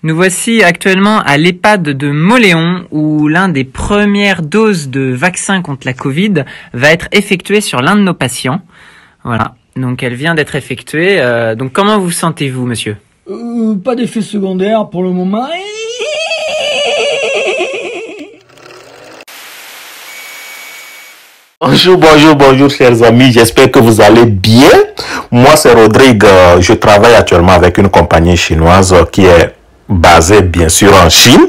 Nous voici actuellement à l'EHPAD de Mauléon où l'un des premières doses de vaccin contre la Covid va être effectuée sur l'un de nos patients. Voilà, donc elle vient d'être effectuée. Donc comment vous sentez-vous, monsieur? Pas d'effet secondaire pour le moment. Bonjour, chers amis. J'espère que vous allez bien. Moi, c'est Rodrigue. Je travaille actuellement avec une compagnie chinoise qui est basée, bien sûr, en Chine,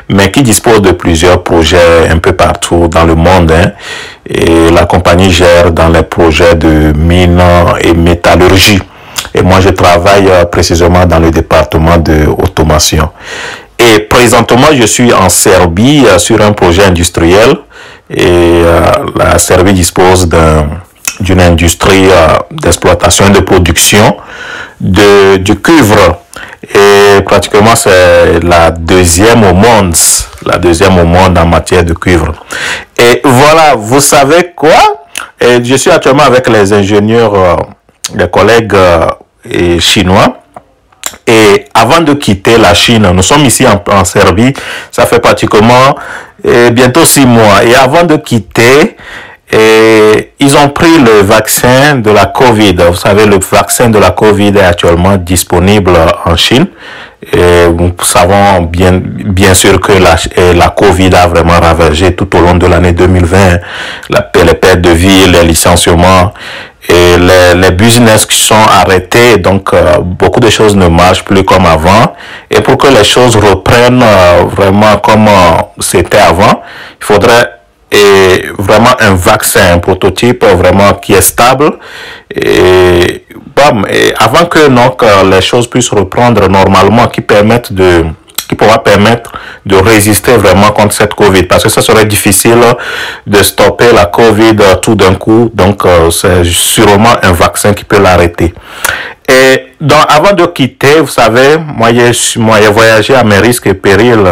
mais qui dispose de plusieurs projets un peu partout dans le monde. Et la compagnie gère dans les projets de mines et métallurgie. Et moi, je travaille précisément dans le département de automation. Et présentement, je suis en Serbie sur un projet industriel. Et la Serbie dispose d'une industrie d'exploitation et de production du cuivre. Et pratiquement, c'est la deuxième au monde en matière de cuivre. Et voilà, vous savez quoi? Et je suis actuellement avec les ingénieurs, les collègues chinois. Et avant de quitter la Chine, nous sommes ici en Serbie, ça fait pratiquement bientôt 6 mois. Et avant de quitter, ils ont pris le vaccin de la Covid. Vous savez, le vaccin de la Covid est actuellement disponible en Chine. Et nous savons bien sûr que la Covid a vraiment ravagé tout au long de l'année 2020 les pertes de vie, les licenciements et les business qui sont arrêtés. Donc beaucoup de choses ne marchent plus comme avant. Et pour que les choses reprennent vraiment comme c'était avant, il faudrait vraiment un vaccin, un prototype vraiment qui est stable. Et avant que donc les choses puissent reprendre normalement, qui pourra permettre de résister vraiment contre cette Covid, parce que ça serait difficile de stopper la Covid tout d'un coup. Donc c'est sûrement un vaccin qui peut l'arrêter. Et donc avant de quitter, vous savez, moi j'ai voyagé à mes risques et périls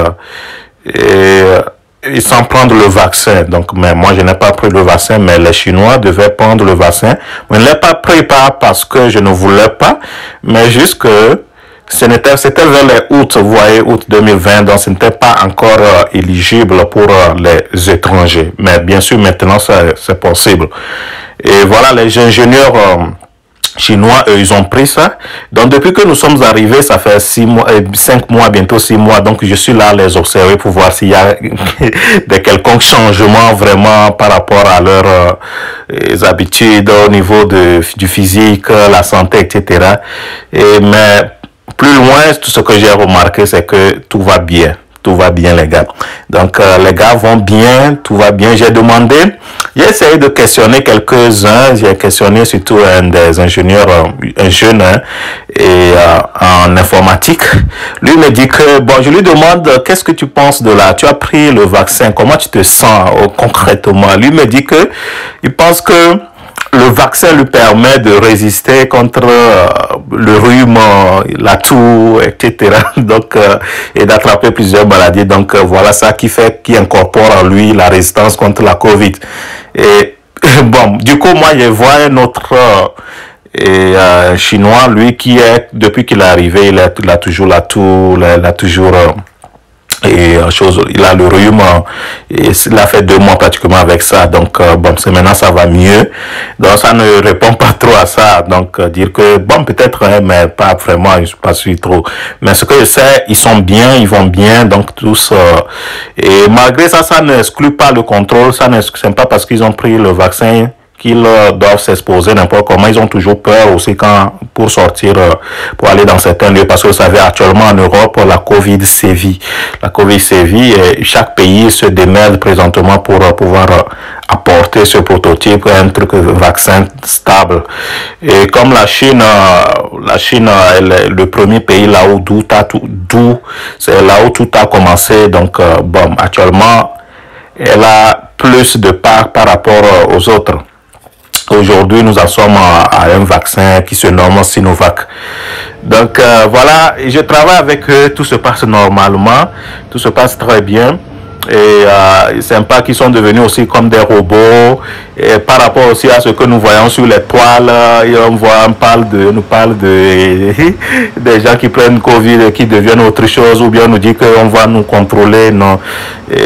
et sans prendre le vaccin. Donc, mais moi, je n'ai pas pris le vaccin, mais les Chinois devaient prendre le vaccin. Je ne l'ai pas pris, pas parce que je ne voulais pas, mais juste que c'était vers les août, vous voyez, août 2020, donc ce n'était pas encore éligible pour les étrangers. Mais bien sûr, maintenant, c'est possible. Et voilà, les ingénieurs chinois, eux, ils ont pris ça. Donc, depuis que nous sommes arrivés, ça fait 5 mois, bientôt 6 mois. Donc, je suis là à les observer pour voir s'il y a de quelconques changements vraiment par rapport à leurs habitudes au niveau du physique, la santé, etc. Mais plus loin, tout ce que j'ai remarqué, c'est que tout va bien. Tout va bien, les gars. Donc, les gars vont bien, tout va bien. J'ai essayé de questionner quelques-uns. J'ai questionné surtout un des ingénieurs, un jeune, en informatique. Lui me dit que, je lui demande, qu'est-ce que tu penses tu as pris le vaccin, comment tu te sens concrètement? Lui me dit que, il pense que le vaccin lui permet de résister contre le rhume, la toux, etc. Donc, et d'attraper plusieurs maladies. Donc, voilà ça qui incorpore en lui la résistance contre la Covid. Et du coup, moi, je vois un autre Chinois, lui, depuis qu'il est arrivé, il a toujours la toux, il a toujours il a le rhume et il a fait 2 mois pratiquement avec ça. Donc maintenant ça va mieux. Donc ça ne répond pas trop à ça. Donc dire que peut-être mais pas vraiment, je ne suis pas sûr trop. Mais ce que je sais, ils sont bien, ils vont bien. Donc tous et malgré ça, ça n'exclut pas le contrôle. C'est pas parce qu'ils ont pris le vaccin qu'ils doivent s'exposer n'importe comment. Ils ont toujours peur aussi pour sortir, pour aller dans certains lieux, parce que vous savez, actuellement en Europe, la Covid sévit. La Covid sévit et chaque pays se démerde présentement pour pouvoir apporter ce prototype, un vaccin stable. Et comme la Chine est le premier pays là où c'est là où tout a commencé. Donc, actuellement, elle a plus de part par rapport aux autres. Aujourd'hui, nous en sommes à un vaccin qui se nomme Sinovac. Donc voilà, je travaille avec eux, tout se passe normalement, tout se passe très bien. et sympa, qui sont devenus aussi comme des robots. Et par rapport aussi à ce que nous voyons sur les toiles, et on nous parle de des gens qui prennent Covid et qui deviennent autre chose, ou bien on nous dit qu'on va nous contrôler. Non, et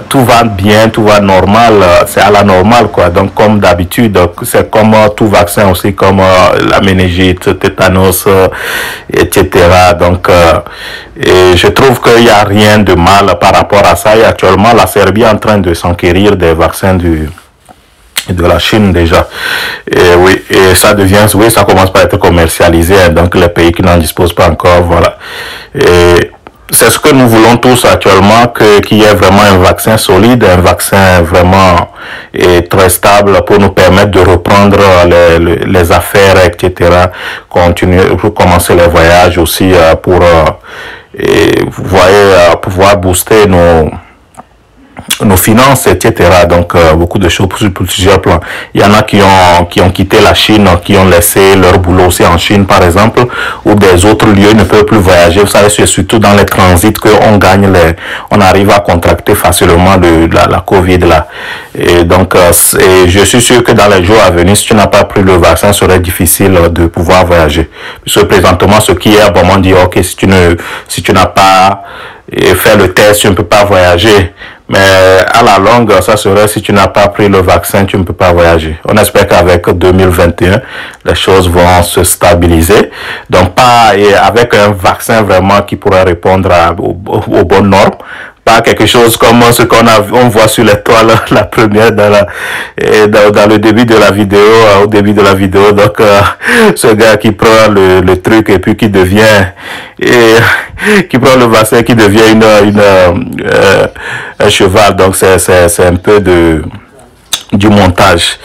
tout va bien, tout va normal, c'est à la normale, quoi. Donc comme d'habitude, c'est comme tout vaccin aussi, comme la méningite, tétanos, etc. Donc et je trouve qu'il n'y a rien de mal par rapport à ça. Et actuellement, la Serbie est en train de s'enquérir des vaccins de la Chine déjà. Et oui, et ça devient, oui, ça commence par être commercialisé. Hein, donc les pays qui n'en disposent pas encore, voilà. Et c'est ce que nous voulons tous actuellement, qu'il y ait vraiment un vaccin solide, un vaccin vraiment très stable pour nous permettre de reprendre les affaires, etc. Continuer, pour commencer les voyages aussi pour et vous voyez, pouvoir booster nos finances, etc. Donc beaucoup de choses sur plusieurs plans. Il y en a qui ont quitté la Chine, qui ont laissé leur boulot aussi en Chine, par exemple, ou des autres lieux ne peuvent plus voyager. Vous savez, c'est surtout dans les transits on arrive à contracter facilement la Covid là. Et donc, et je suis sûr que dans les jours à venir, si tu n'as pas pris le vaccin, ce serait difficile de pouvoir voyager. Puisque présentement, ce qui est à moment dit, ok, si tu n'as pas fait le test, tu ne peux pas voyager. Mais à la longue, ça serait si tu n'as pas pris le vaccin, tu ne peux pas voyager. On espère qu'avec 2021, les choses vont se stabiliser. Donc avec un vaccin vraiment qui pourra répondre aux bonnes normes. Pas quelque chose comme ce on voit sur les toiles, la première dans le début de la vidéo, au début de la vidéo. Donc, ce gars qui prend le truc et puis qui prend le vaccin, qui devient un cheval. Donc, c'est un peu du montage.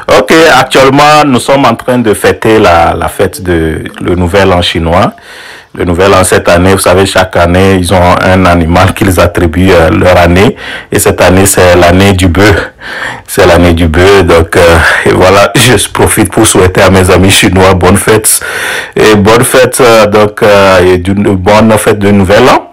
Ok, actuellement, nous sommes en train de fêter la fête le Nouvel An chinois. Le Nouvel An cette année, vous savez, chaque année, ils ont un animal qu'ils attribuent leur année. Et cette année, c'est l'année du bœuf. C'est l'année du bœuf. Donc, et voilà, je profite pour souhaiter à mes amis chinois bonne fête. Et bonne fête, et d'une bonne fête de Nouvel An.